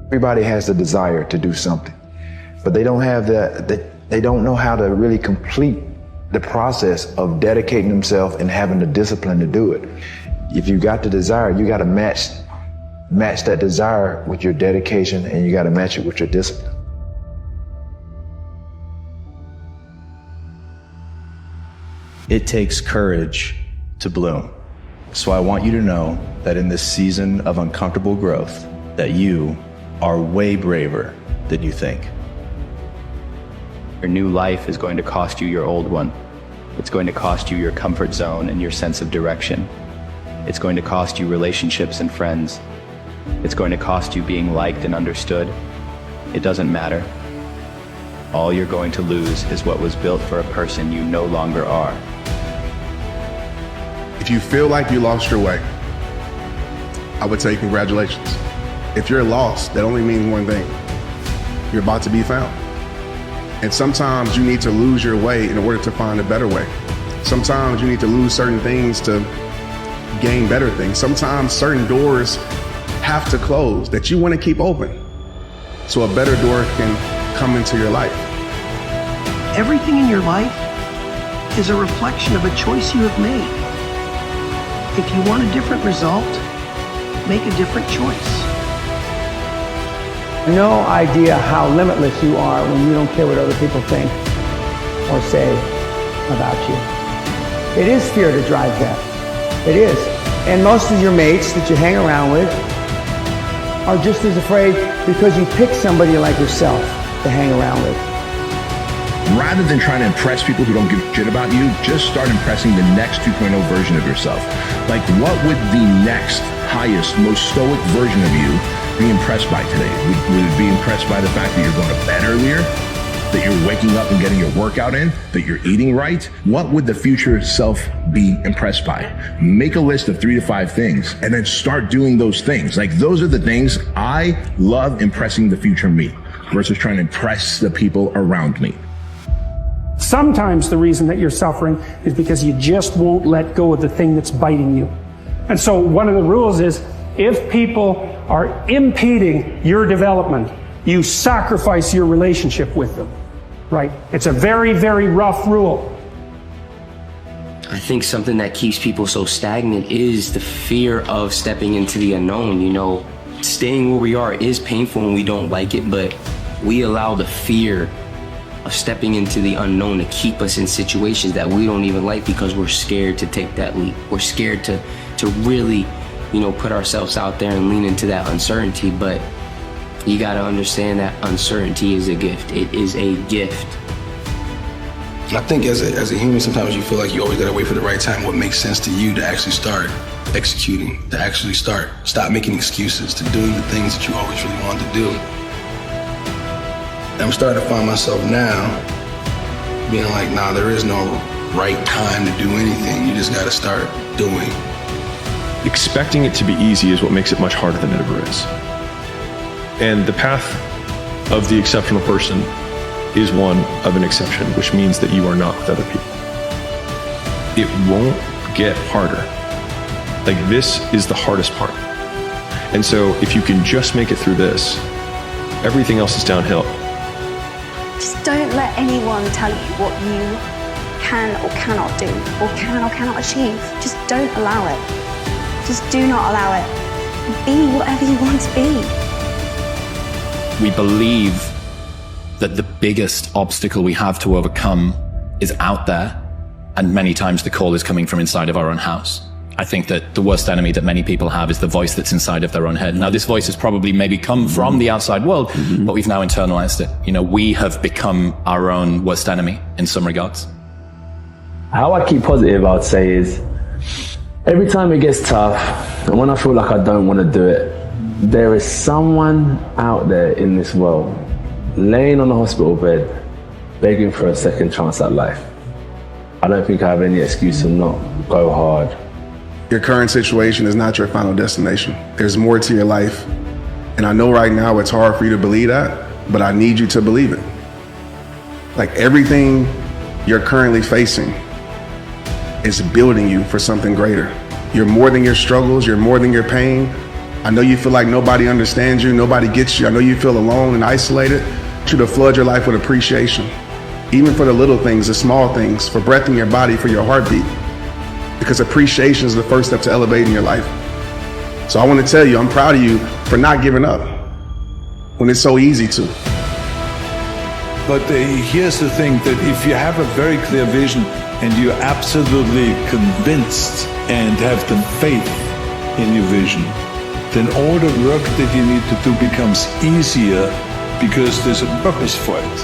Everybody has the desire to do something, but they don't have they don't know how to really complete the process of dedicating themselves and having the discipline to do it. If you got the desire, you got to match that desire with your dedication, and you got to match it with your discipline. It takes courage to bloom. So I want you to know that in this season of uncomfortable growth, that you are way braver than you think. Your new life is going to cost you your old one. It's going to cost you your comfort zone and your sense of direction. It's going to cost you relationships and friends. It's going to cost you being liked and understood. It doesn't matter. All you're going to lose is what was built for a person you no longer are. If you feel like you lost your way, I would say congratulations. If you're lost, that only means one thing. You're about to be found. And sometimes you need to lose your way in order to find a better way. Sometimes you need to lose certain things to gain better things. Sometimes certain doors have to close that you want to keep open so a better door can come into your life. Everything in your life is a reflection of a choice you have made. If you want a different result, make a different choice. No idea how limitless you are when you don't care what other people think or say about you. It is fear that drives that. It is. And most of your mates that you hang around with are just as afraid because you pick somebody like yourself to hang around with. Rather than trying to impress people who don't give a shit about you, just start impressing the next 2.0 version of yourself. Like, what would the next highest, most stoic version of you be impressed by today? Would it be impressed by the fact that you're going to bed earlier? That you're waking up and getting your workout in? That you're eating right? What would the future self be impressed by? Make a list of 3 to 5 things and then start doing those things. Like, those are the things I love impressing the future me versus trying to impress the people around me. Sometimes the reason that you're suffering is because you just won't let go of the thing that's biting you. And so one of the rules is, if people are impeding your development, you sacrifice your relationship with them, right? It's a very, very rough rule. I think something that keeps people so stagnant is the fear of stepping into the unknown. You know, staying where we are is painful and we don't like it, but we allow the fear of stepping into the unknown to keep us in situations that we don't even like because we're scared to take that leap. We're scared to really, you know, put ourselves out there and lean into that uncertainty. But you got to understand that uncertainty is a gift. It is a gift. I think as a human, sometimes you feel like you always got to wait for the right time, what makes sense to you to actually start executing, to actually stop making excuses, to doing the things that you always really wanted to do. I'm starting to find myself now being like, nah, there is no right time to do anything. You just got to start doing. Expecting it to be easy is what makes it much harder than it ever is. And the path of the exceptional person is one of an exception, which means that you are not with other people. It won't get harder. Like, this is the hardest part. And so if you can just make it through this, everything else is downhill. Just don't let anyone tell you what you can or cannot do, or can or cannot achieve. Just don't allow it. Just do not allow it. Be whatever you want to be. We believe that the biggest obstacle we have to overcome is out there, and many times the call is coming from inside of our own house. I think that the worst enemy that many people have is the voice that's inside of their own head. Now, this voice has probably maybe come from the outside world, but we've now internalized it. You know, we have become our own worst enemy in some regards. How I keep positive, I'd say, is every time it gets tough, and when I feel like I don't want to do it, there is someone out there in this world laying on a hospital bed, begging for a second chance at life. I don't think I have any excuse to not go hard. Your current situation is not your final destination. There's more to your life. And I know right now it's hard for you to believe that, but I need you to believe it. Like, everything you're currently facing is building you for something greater. You're more than your struggles, you're more than your pain, I know you feel like nobody understands you, nobody gets you. I know you feel alone and isolated. I want you to flood your life with appreciation. Even for the little things, the small things, for breath in your body, for your heartbeat. Because appreciation is the first step to elevating your life. So I want to tell you, I'm proud of you for not giving up when it's so easy to. But here's the thing, that if you have a very clear vision and you're absolutely convinced and have the faith in your vision, then all the work that you need to do becomes easier because there's a purpose for it.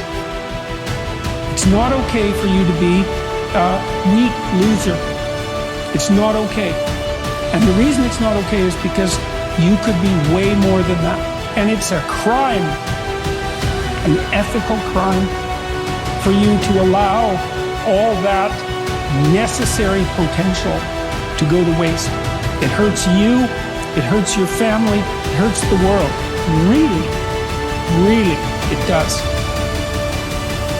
It's not okay for you to be a weak loser. It's not okay. And the reason it's not okay is because you could be way more than that. And it's a crime, an ethical crime, for you to allow all that necessary potential to go to waste. It hurts you, it hurts your family, it hurts the world. Really, really, it does.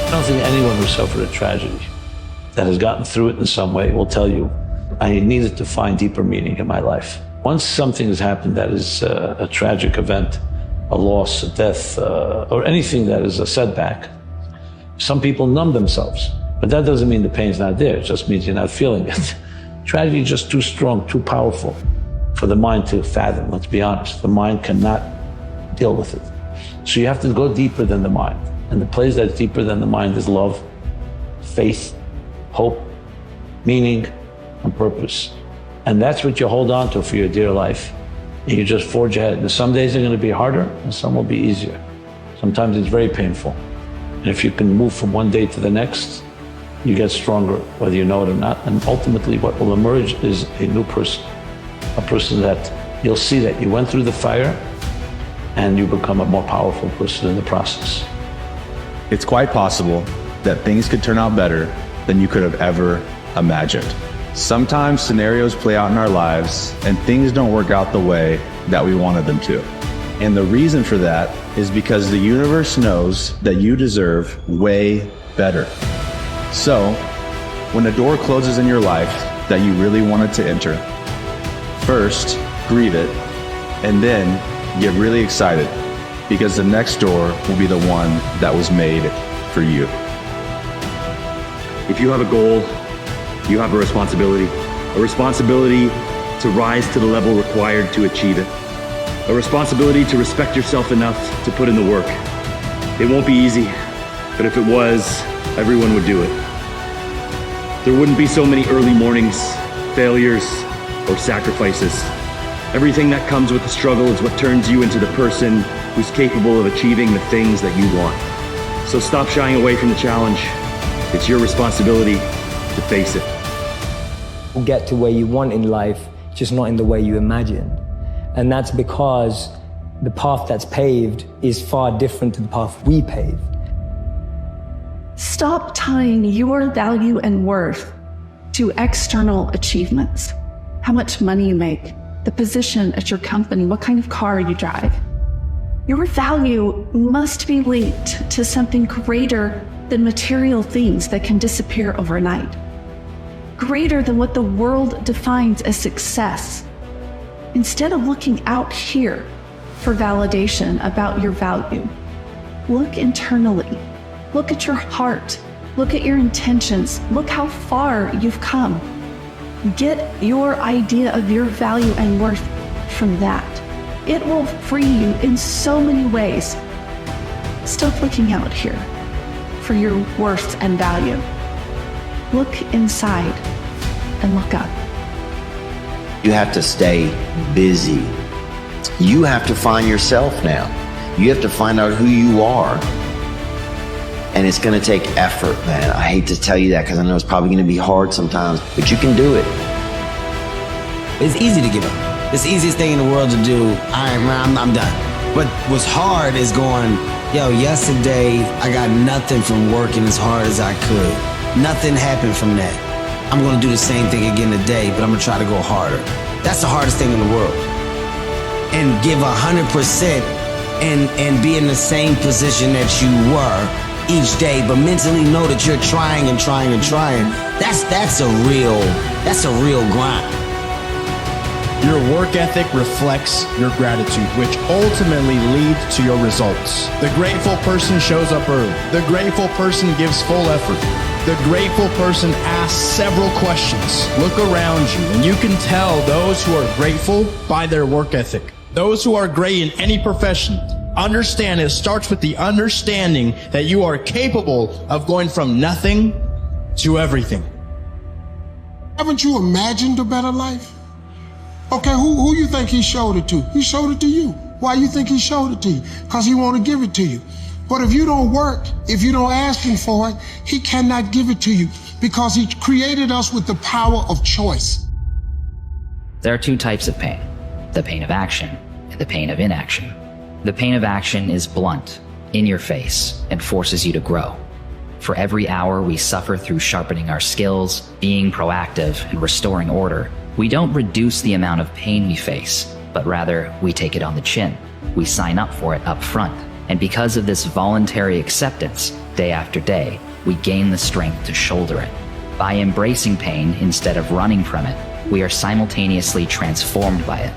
I don't think anyone who suffered a tragedy that has gotten through it in some way will tell you, I needed to find deeper meaning in my life. Once something has happened that is a tragic event, a loss, a death, or anything that is a setback, some people numb themselves. But that doesn't mean the pain's not there. It just means you're not feeling it. Tragedy is just too strong, too powerful for the mind to fathom, let's be honest. The mind cannot deal with it. So you have to go deeper than the mind. And the place that's deeper than the mind is love, faith, hope, meaning, and purpose. And that's what you hold on to for your dear life. And you just forge ahead. And some days are going to be harder and some will be easier. Sometimes it's very painful. And if you can move from one day to the next, you get stronger, whether you know it or not. And ultimately what will emerge is a new person. A person that you'll see that you went through the fire and you become a more powerful person in the process. It's quite possible that things could turn out better than you could have ever imagined. Sometimes scenarios play out in our lives and things don't work out the way that we wanted them to. And the reason for that is because the universe knows that you deserve way better. So, when a door closes in your life that you really wanted to enter, first, grieve it, and then get really excited because the next door will be the one that was made for you. If you have a goal, you have a responsibility to rise to the level required to achieve it, a responsibility to respect yourself enough to put in the work. It won't be easy, but if it was, everyone would do it. There wouldn't be so many early mornings, failures, or sacrifices. Everything that comes with the struggle is what turns you into the person who's capable of achieving the things that you want. So stop shying away from the challenge. It's your responsibility to face it. You'll get to where you want in life, just not in the way you imagined. And that's because the path that's paved is far different to the path we paved. Stop tying your value and worth to external achievements. How much money you make, the position at your company, what kind of car you drive. Your value must be linked to something greater than material things that can disappear overnight. Greater than what the world defines as success. Instead of looking out here for validation about your value, look internally. Look at your heart. Look at your intentions. Look how far you've come. Get your idea of your value and worth from that. It will free you in so many ways. Stop looking out here for your worth and value. Look inside and look up. You have to stay busy. You have to find yourself now. You have to find out who you are. And it's going to take effort, man. I hate to tell you that because I know it's probably going to be hard sometimes, but you can do it. It's easy to give up. It's the easiest thing in the world to do. I'm done. But what's hard is going, yesterday I got nothing from working as hard as I could. Nothing happened from that. I'm going to do the same thing again today, but I'm going to try to go harder. That's the hardest thing in the world. And give 100% and be in the same position that you were each day, but mentally know that you're trying and trying and trying. That's a real grind. Your work ethic reflects your gratitude, which ultimately leads to your results. The grateful person shows up early. The grateful person gives full effort. The grateful person asks several questions. Look around you, and you can tell those who are grateful by their work ethic. Those who are great in any profession understand it starts with the understanding that you are capable of going from nothing to everything. Haven't you imagined a better life? Okay, who you think he showed it to? He showed it to you. Why you think he showed it to you? Because he want to give it to you. But if you don't work, if you don't ask him for it, he cannot give it to you because he created us with the power of choice. There are two types of pain, the pain of action and the pain of inaction. The pain of action is blunt, in your face, and forces you to grow. For every hour we suffer through sharpening our skills, being proactive, and restoring order, we don't reduce the amount of pain we face, but rather we take it on the chin. We sign up for it up front. And because of this voluntary acceptance, day after day, we gain the strength to shoulder it. By embracing pain instead of running from it, we are simultaneously transformed by it.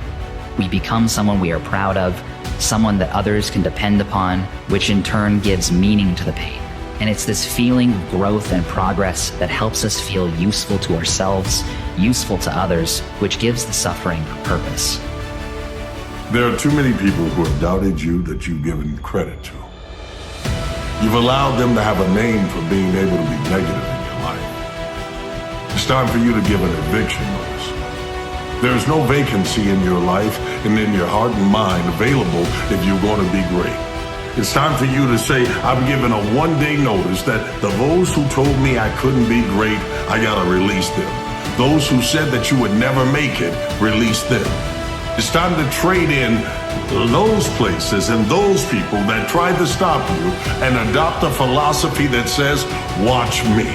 We become someone we are proud of, someone that others can depend upon, which in turn gives meaning to the pain. And it's this feeling of growth and progress that helps us feel useful to ourselves, useful to others, which gives the suffering a purpose. There are too many people who have doubted you that you've given credit to. You've allowed them to have a name for being able to be negative in your life. It's time for you to give an eviction notice. There is no vacancy in your life and in your heart and mind available if you're going to be great. It's time for you to say, I've given a one-day notice that those who told me I couldn't be great, I gotta release them. Those who said that you would never make it, release them. It's time to trade in those places and those people that tried to stop you and adopt a philosophy that says, watch me.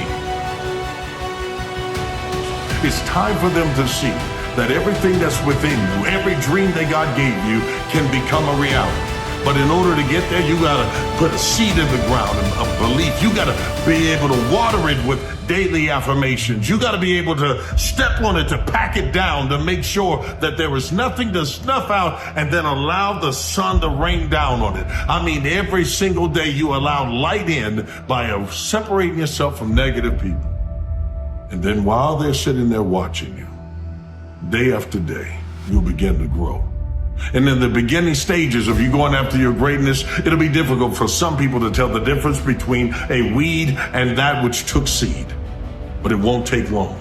It's time for them to see that everything that's within you, every dream that God gave you, can become a reality. But in order to get there, you gotta put a seed in the ground of belief. You gotta be able to water it with daily affirmations. You gotta be able to step on it, to pack it down, to make sure that there is nothing to snuff out and then allow the sun to rain down on it. I mean, every single day you allow light in by separating yourself from negative people. And then while they're sitting there watching you, day after day, you'll begin to grow. And in the beginning stages of you going after your greatness, it'll be difficult for some people to tell the difference between a weed and that which took seed. But it won't take long,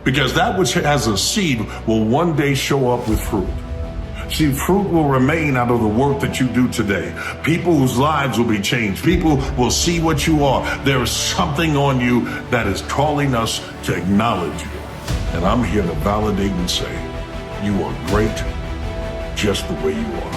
because that which has a seed will one day show up with fruit. See, fruit will remain out of the work that you do today. People whose lives will be changed. People will see what you are. There is something on you that is calling us to acknowledge you. And I'm here to validate and say, you are great just the way you are.